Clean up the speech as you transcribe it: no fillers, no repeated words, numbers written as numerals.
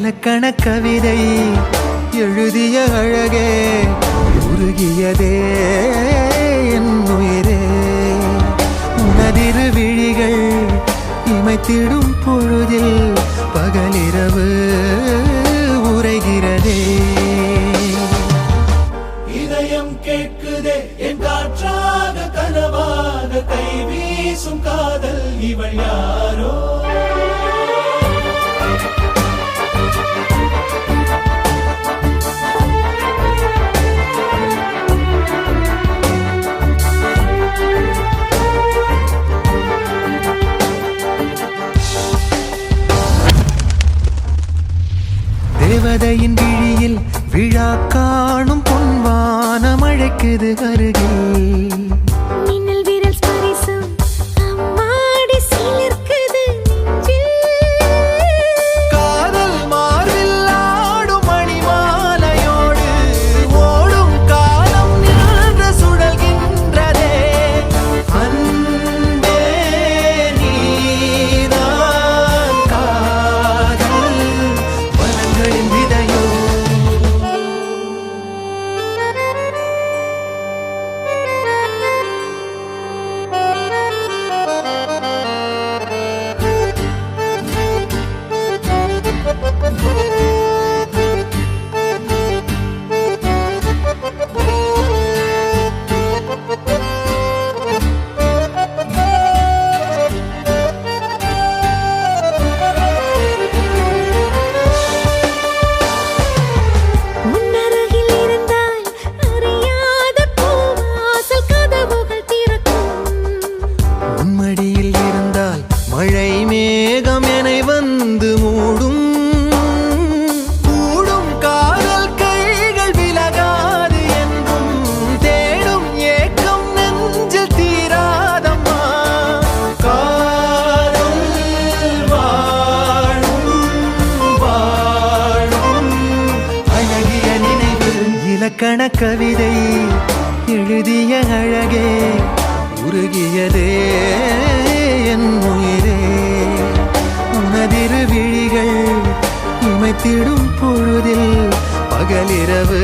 இலக்கண கவிதை எழுதிய அழகே உருகியதே என் உயிரே உனதிரு விழிகள் இமைத்திடும் பொழுதில் பகலிரவு உரைகிறதே இதயம் கேட்குதே என் காற்றாக கனவாக கை வீசும் காதல் இவள் யாரோ தேவதையின் விழியில் விழா காணும் பொன்வானம் அழைக்குது அருகில் மின்னல் விரல் ஸ்பரிசம் அம்மாடி சிலிர்க்குது காதல் மார்பில் ஆடும் மணிமாலையோடு ஓடும் காலம் நின்று சுழல்கின்றதே அன்பே நீதான் காதல் வனங்களின் விதையோ உன்னருகில் இருந்தால் அறியாத பூவாசல் கதவுகள் திறக்கும் உன்மடியில் இருந்தால் மழை மேகம் என வந்து மூடும் கூடும் காதல் கைகள் விலகாது என்றும் தேடும் ஏக்கம் நெஞ்சில் தீராதம்மா காதல் வாழும் வாழும் அழகிய நினைவு இலக்கண கவிதை எழுதிய அழகே உருகியதே என் உயிரே உனதிரு விழிகள் இமைத்திடும் பொழுதில் பகலிரவு